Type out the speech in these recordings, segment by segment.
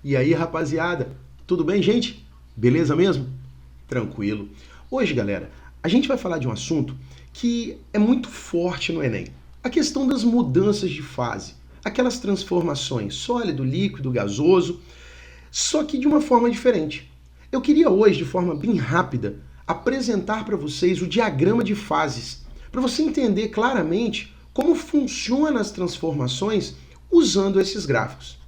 E aí, rapaziada, tudo bem, gente? Beleza mesmo? Tranquilo. Hoje, galera, a gente vai falar de um assunto que é muito forte no Enem. A questão das mudanças de fase. Aquelas transformações sólido, líquido, gasoso, só que de uma forma diferente. Eu queria hoje, de forma bem rápida, apresentar para vocês o diagrama de fases, para você entender claramente como funcionam as transformações usando esses gráficos.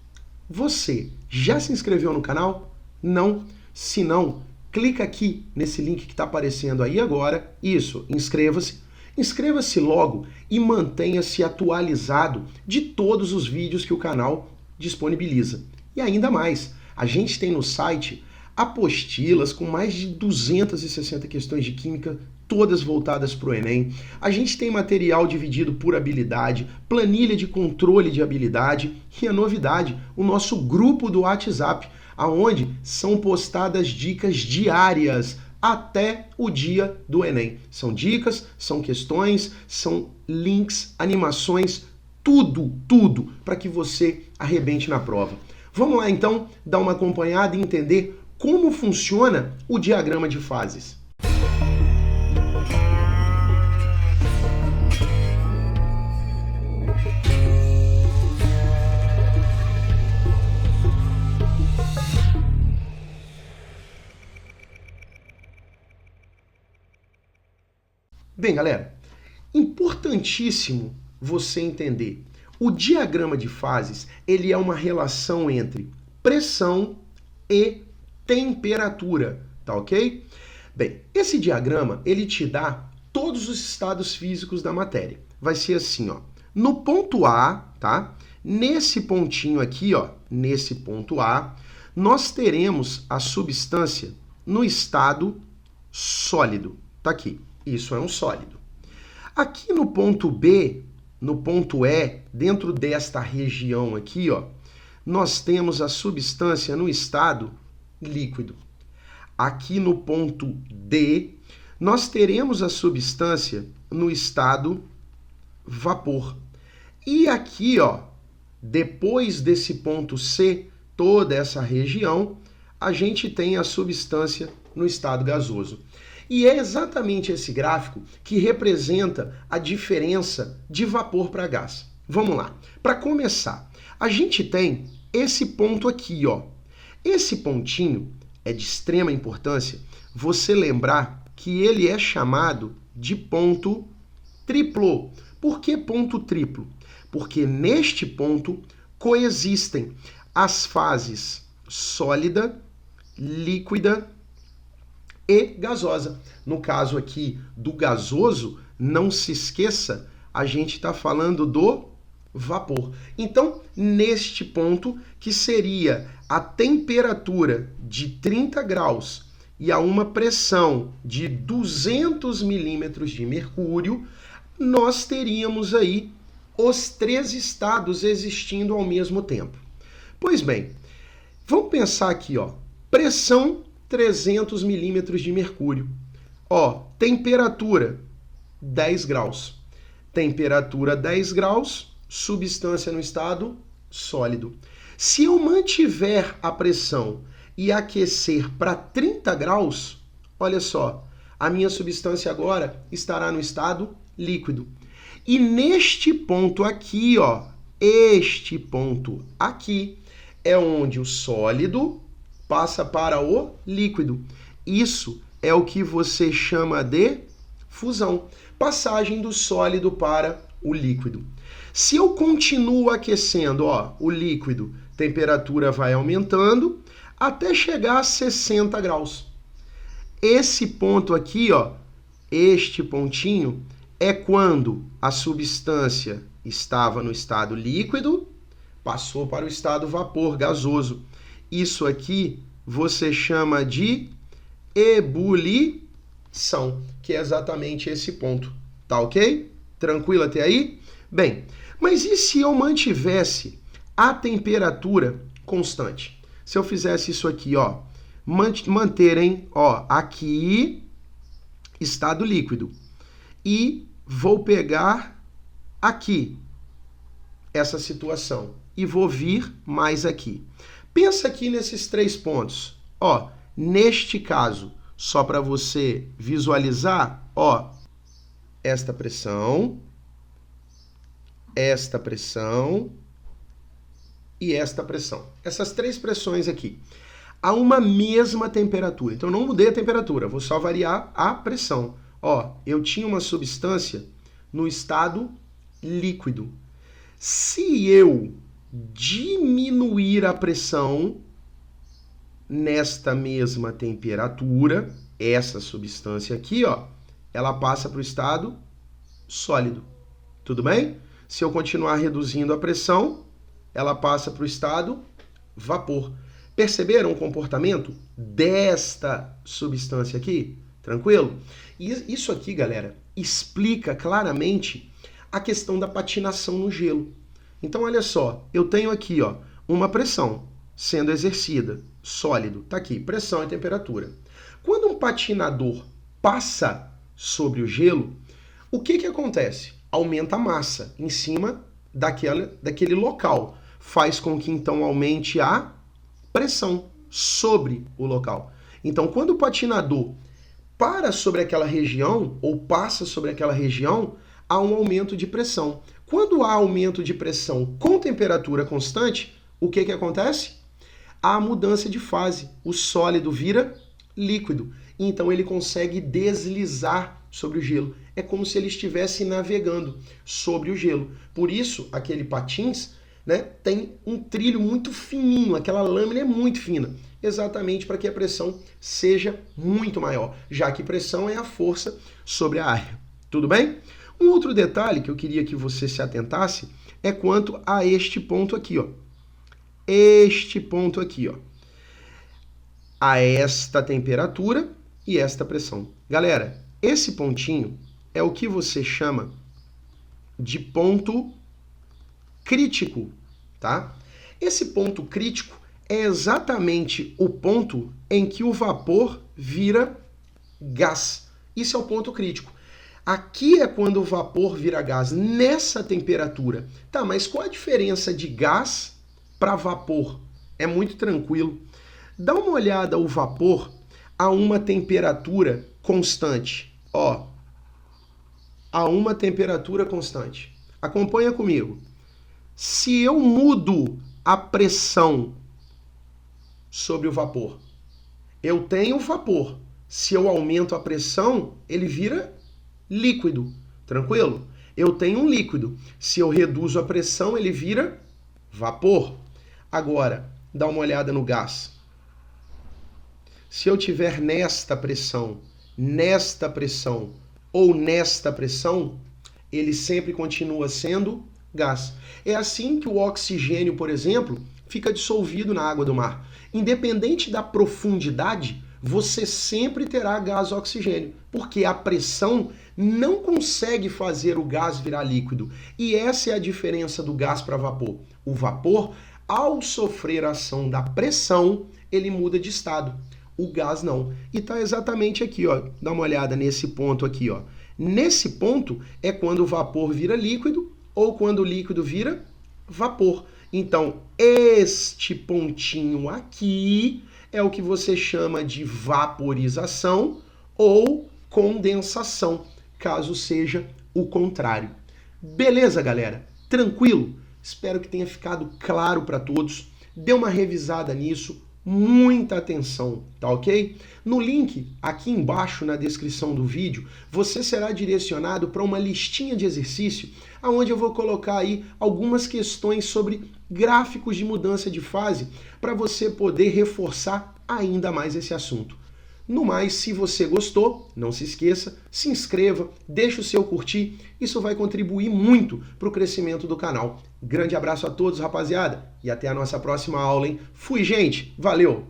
Você já se inscreveu no canal? Não? Se não, clica aqui nesse link que está aparecendo aí agora. Isso, inscreva-se. Inscreva-se logo e mantenha-se atualizado de todos os vídeos que o canal disponibiliza. E ainda mais, a gente tem no site apostilas com mais de 260 questões de química, todas voltadas para o Enem. A gente tem material dividido por habilidade, planilha de controle de habilidade e a novidade, o nosso grupo do WhatsApp, aonde são postadas dicas diárias até o dia do Enem. São dicas, são questões, são links, animações, tudo para que você arrebente na prova. Vamos lá então dar uma acompanhada e entender como funciona o diagrama de fases. Bem, galera, importantíssimo você entender. O diagrama de fases, ele é uma relação entre pressão e temperatura, tá ok? Bem, esse diagrama, ele te dá todos os estados físicos da matéria. Vai ser assim, ó. No ponto A, tá? Nesse pontinho aqui, ó, nesse ponto A, nós teremos a substância no estado sólido. Tá aqui. Isso é um sólido. Aqui no ponto B, no ponto E, dentro desta região aqui, ó, nós temos a substância no estado líquido. Aqui no ponto D, nós teremos a substância no estado vapor. E aqui, ó, depois desse ponto C, toda essa região, a gente tem a substância no estado gasoso. E é exatamente esse gráfico que representa a diferença de vapor para gás. Vamos lá. Para começar, a gente tem esse ponto aqui, ó. Esse pontinho é de extrema importância você lembrar que ele é chamado de ponto triplo. Por que ponto triplo? Porque neste ponto coexistem as fases sólida, líquida e gasosa. No caso aqui do gasoso, não se esqueça, a gente está falando do vapor. Então, neste ponto, que seria a temperatura de 30 graus e a uma pressão de 200 milímetros de mercúrio, nós teríamos aí os três estados existindo ao mesmo tempo. Pois bem, vamos pensar aqui, ó, pressão 300 milímetros de mercúrio. Ó, temperatura 10 graus. Temperatura 10 graus, substância no estado sólido. Se eu mantiver a pressão e aquecer para 30 graus, olha só, a minha substância agora estará no estado líquido. E neste ponto aqui, ó, este ponto aqui é onde o sólido passa para o líquido. Isso é o que você chama de fusão, passagem do sólido para o líquido. Se eu continuo aquecendo, ó, o líquido, temperatura vai aumentando até chegar a 60 graus. Esse ponto aqui, ó, este pontinho, é quando a substância estava no estado líquido, passou para o estado vapor gasoso. Isso aqui você chama de ebulição, que é exatamente esse ponto. Tá ok? Tranquilo até aí? Bem, mas e se eu mantivesse a temperatura constante? Se eu fizesse isso aqui, ó, manterem, ó, aqui estado líquido e vou pegar aqui essa situação e vou vir mais aqui. Pensa aqui nesses 3 pontos. Ó, neste caso, só para você visualizar, ó, esta pressão e esta pressão. Essas 3 pressões aqui. A uma mesma temperatura. Então, eu não mudei a temperatura, vou só variar a pressão. Ó, eu tinha uma substância no estado líquido. Se eu diminuir a pressão nesta mesma temperatura, essa substância aqui, ó, ela passa para o estado sólido. Tudo bem? Se eu continuar reduzindo a pressão, ela passa para o estado vapor. Perceberam o comportamento desta substância aqui? Tranquilo? E isso aqui, galera, explica claramente a questão da patinação no gelo. Então, olha só, eu tenho aqui, ó, uma pressão sendo exercida, sólido, tá aqui, pressão e temperatura. Quando um patinador passa sobre o gelo, o que acontece? Aumenta a massa em cima daquele local. Faz com que, então, aumente a pressão sobre o local. Então, quando o patinador para sobre aquela região, ou passa sobre aquela região, há um aumento de pressão. Quando há aumento de pressão com temperatura constante, o que acontece? Há mudança de fase. O sólido vira líquido. Então, ele consegue deslizar sobre o gelo. É como se ele estivesse navegando sobre o gelo. Por isso, aquele patins, né, tem um trilho muito fininho, aquela lâmina é muito fina, exatamente para que a pressão seja muito maior, já que pressão é a força sobre a área. Tudo bem? Um outro detalhe que eu queria que você se atentasse é quanto a este ponto aqui, ó. Este ponto aqui, ó. A esta temperatura e esta pressão. Galera, esse pontinho é o que você chama de ponto crítico, tá? Esse ponto crítico é exatamente o ponto em que o vapor vira gás. Isso é o ponto crítico. Aqui é quando o vapor vira gás, nessa temperatura. Tá, mas qual a diferença de gás para vapor? É muito tranquilo. Dá uma olhada o vapor a uma temperatura constante. Ó, a uma temperatura constante. Acompanha comigo. Se eu mudo a pressão sobre o vapor, eu tenho vapor. Se eu aumento a pressão, ele vira líquido. Tranquilo? Eu tenho um líquido. Se eu reduzo a pressão, ele vira vapor. Agora, dá uma olhada no gás. Se eu tiver nesta pressão ou nesta pressão, ele sempre continua sendo gás. É assim que o oxigênio, por exemplo, fica dissolvido na água do mar. Independente da profundidade, você sempre terá gás oxigênio, porque a pressão não consegue fazer o gás virar líquido. E essa é a diferença do gás para vapor. O vapor, ao sofrer a ação da pressão, ele muda de estado. O gás não. E está exatamente aqui, ó. Dá uma olhada nesse ponto aqui, ó. Nesse ponto é quando o vapor vira líquido ou quando o líquido vira vapor. Então, este pontinho aqui é o que você chama de vaporização ou condensação, caso seja o contrário. Beleza, galera? Tranquilo? Espero que tenha ficado claro para todos. Dê uma revisada nisso. Muita atenção, tá ok? No link aqui embaixo na descrição do vídeo, você será direcionado para uma listinha de exercício, onde eu vou colocar aí algumas questões sobre gráficos de mudança de fase, para você poder reforçar ainda mais esse assunto. No mais, se você gostou, não se esqueça, se inscreva, deixe o seu curtir, isso vai contribuir muito para o crescimento do canal. Grande abraço a todos, rapaziada, e até a nossa próxima aula, hein? Fui, gente! Valeu!